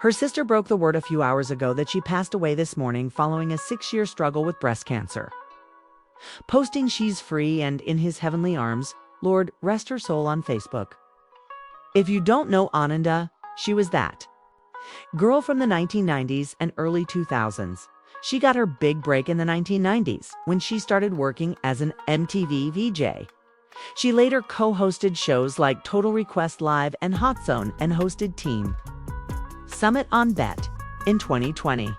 Her sister broke the word a few hours ago that she passed away this morning following a 6-year struggle with breast cancer. Posting she's free and in his heavenly arms, Lord, rest her soul on Facebook. If you don't know Ananda, she was that girl from the 1990s and early 2000s. She got her big break in the 1990s when she started working as an MTV VJ. She later co-hosted shows like Total Request Live and Hot Zone and hosted Team Summit on Bet in 2020.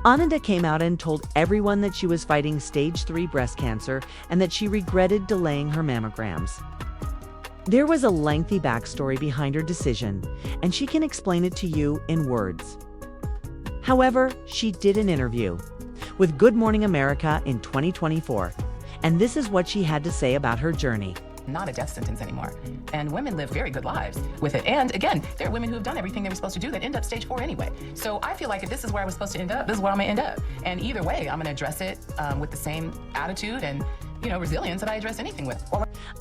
Ananda came out and told everyone that she was fighting stage 3 breast cancer and that she regretted delaying her mammograms. There was a lengthy backstory behind her decision, and she can explain it to you in words. However, she did an interview with Good Morning America in 2024, and this is what she had to say about her journey. Not a death sentence anymore. And women live very good lives with it. And again, there are women who have done everything they were supposed to do that end up stage 4 anyway. So I feel like if this is where I was supposed to end up, this is where I'm gonna end up. And either way, I'm gonna address it with the same attitude and resilience that I address anything with.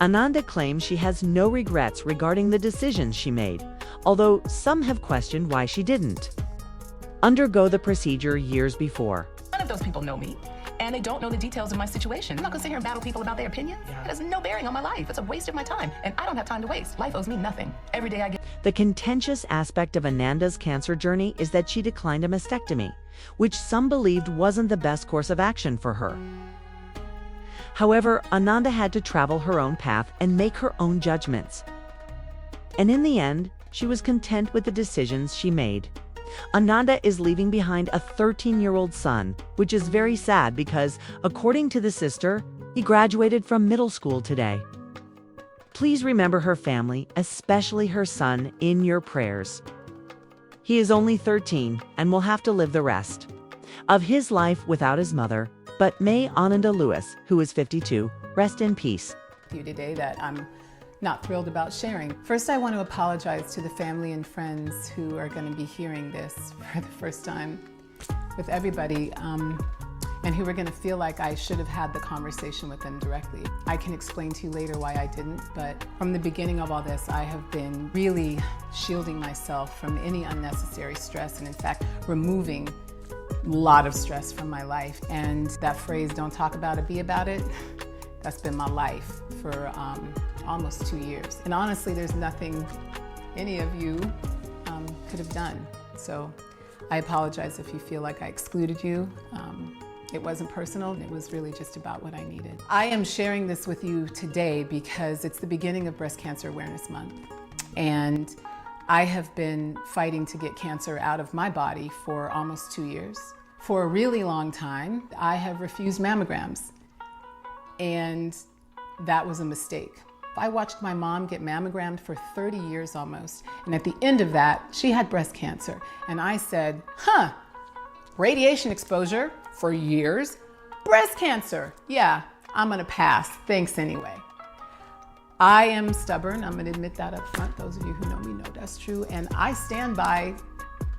Ananda claims she has no regrets regarding the decisions she made, although some have questioned why she didn't undergo the procedure years before. None of those people know me, and they don't know the details of my situation. I'm not gonna sit here and battle people about their opinions. It has no bearing on my life. It's a waste of my time, and I don't have time to waste. Life owes me nothing. Every day I get. The contentious aspect of Ananda's cancer journey is that she declined a mastectomy, which some believed wasn't the best course of action for her. However, Ananda had to travel her own path and make her own judgments. And in the end, she was content with the decisions she made. Ananda is leaving behind a 13-year-old son, which is very sad because, according to the sister, he graduated from middle school today. Please remember her family, especially her son, in your prayers. He is only 13 and will have to live the rest of his life without his mother, but may Ananda Lewis, who is 52, rest in peace. You today that I'm not thrilled about sharing. First, I want to apologize to the family and friends who are going to be hearing this for the first time with everybody, and who are going to feel like I should have had the conversation with them directly. I can explain to you later why I didn't, but from the beginning of all this, I have been really shielding myself from any unnecessary stress, and in fact, removing a lot of stress from my life. And that phrase, don't talk about it, be about it, that's been my life for almost 2 years. And honestly, there's nothing any of you could have done. So I apologize if you feel like I excluded you. It wasn't personal, it was really just about what I needed. I am sharing this with you today because it's the beginning of Breast Cancer Awareness Month. And I have been fighting to get cancer out of my body for almost 2 years. For a really long time, I have refused mammograms. And that was a mistake. I watched my mom get mammogrammed for 30 years almost. And at the end of that, she had breast cancer. And I said, radiation exposure for years, breast cancer. Yeah, I'm gonna pass, thanks anyway. I am stubborn, I'm gonna admit that up front. Those of you who know me know that's true. And I stand by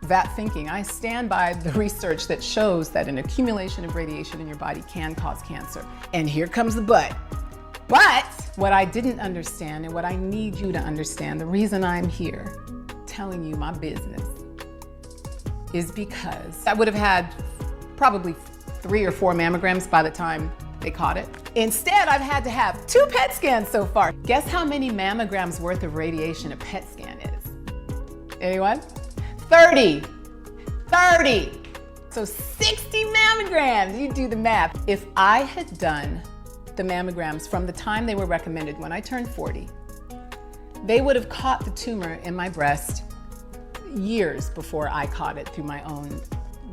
that thinking. I stand by the research that shows that an accumulation of radiation in your body can cause cancer. And here comes the but. But what I didn't understand and what I need you to understand, the reason I'm here telling you my business is because I would have had probably 3 or 4 mammograms by the time they caught it. Instead, I've had to have 2 PET scans so far. Guess how many mammograms worth of radiation a PET scan is? Anyone? 30. So 60 mammograms, you do the math. If I had done the mammograms from the time they were recommended when I turned 40, they would have caught the tumor in my breast years before I caught it through my own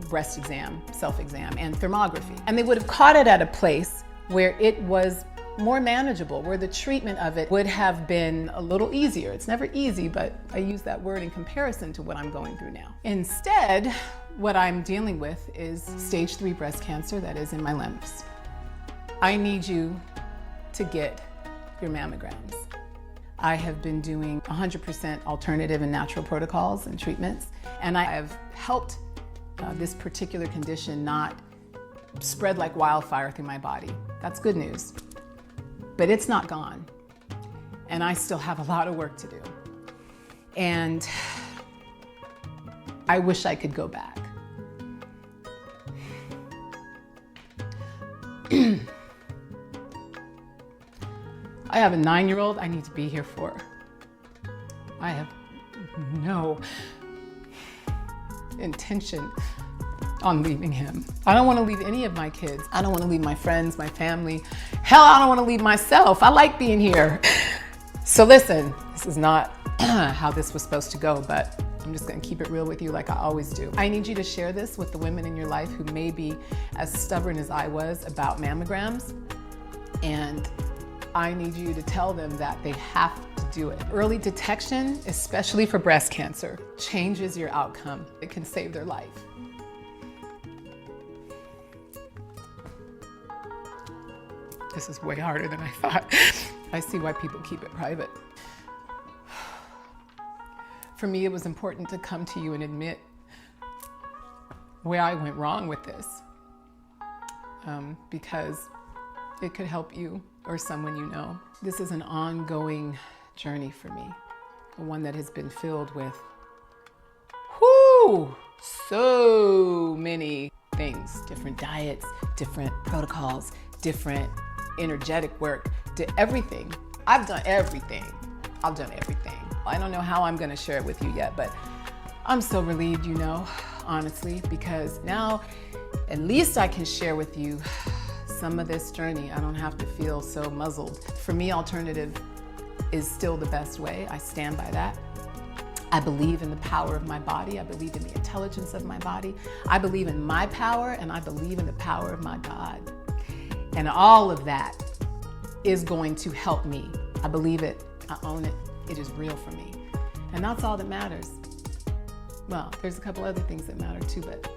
breast exam, self-exam, and thermography. And they would have caught it at a place where it was more manageable, where the treatment of it would have been a little easier. It's never easy, but I use that word in comparison to what I'm going through now. Instead, what I'm dealing with is stage 3 breast cancer that is in my lymphs. I need you to get your mammograms. I have been doing 100% alternative and natural protocols and treatments, and I have helped this particular condition not spread like wildfire through my body. That's good news. But it's not gone. And I still have a lot of work to do. And I wish I could go back. I have a 9-year-old I need to be here for. I have no intention on leaving him. I don't want to leave any of my kids. I don't want to leave my friends, my family. Hell, I don't want to leave myself. I like being here. So listen, this is not how this was supposed to go, but I'm just going to keep it real with you like I always do. I need you to share this with the women in your life who may be as stubborn as I was about mammograms. And I need you to tell them that they have to do it. Early detection, especially for breast cancer, changes your outcome. It can save their life. This is way harder than I thought. I see why people keep it private. For me, it was important to come to you and admit where I went wrong with this, because it could help you or someone you know. This is an ongoing journey for me, one that has been filled with so many things, different diets, different protocols, different energetic work, everything. I've done everything. I've done everything. I don't know how I'm gonna share it with you yet, but I'm so relieved, you know, honestly, because now at least I can share with you some of this journey. I don't have to feel so muzzled. For me, alternative is still the best way. I stand by that. I believe in the power of my body. I believe in the intelligence of my body. I believe in my power, and I believe in the power of my God. And all of that is going to help me. I believe it. I own it. It is real for me. And that's all that matters. Well, there's a couple other things that matter too, but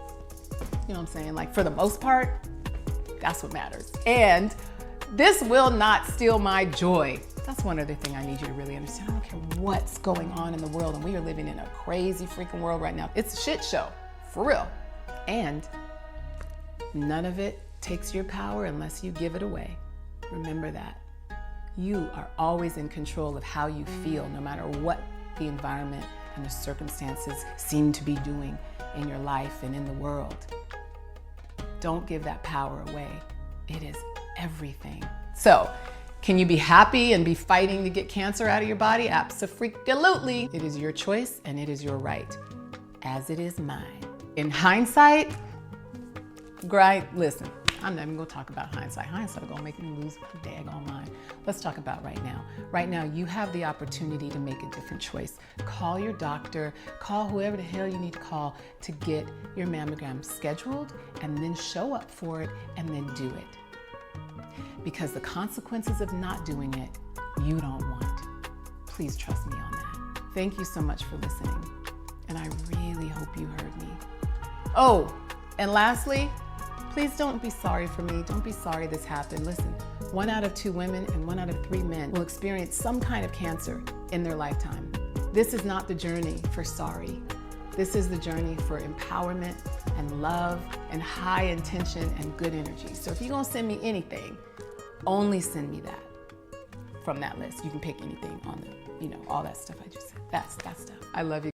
you know what I'm saying? Like, for the most part, that's what matters. And this will not steal my joy. That's one other thing I need you to really understand. I don't care what's going on in the world, and we are living in a crazy freaking world right now. It's a shit show, for real. And none of it takes your power unless you give it away. Remember that. You are always in control of how you feel, no matter what the environment and the circumstances seem to be doing in your life and in the world. Don't give that power away. It is everything. So, can you be happy and be fighting to get cancer out of your body? Abso-freaking-lutely. It is your choice and it is your right, as it is mine. In hindsight, listen, I'm not even gonna talk about hindsight. Hindsight gonna make me lose my daggone mind. Let's talk about right now. Right now, you have the opportunity to make a different choice. Call your doctor, call whoever the hell you need to call to get your mammogram scheduled, and then show up for it and then do it. Because the consequences of not doing it, you don't want. Please trust me on that. Thank you so much for listening, and I really hope you heard me. Oh, and lastly, please don't be sorry for me. Don't be sorry this happened. Listen, 1 out of 2 women and 1 out of 3 men will experience some kind of cancer in their lifetime. This is not the journey for sorry. This is the journey for empowerment and love and high intention and good energy. So if you're gonna send me anything, only send me that from that list. You can pick anything on the, all that stuff I just said. That stuff. I love you.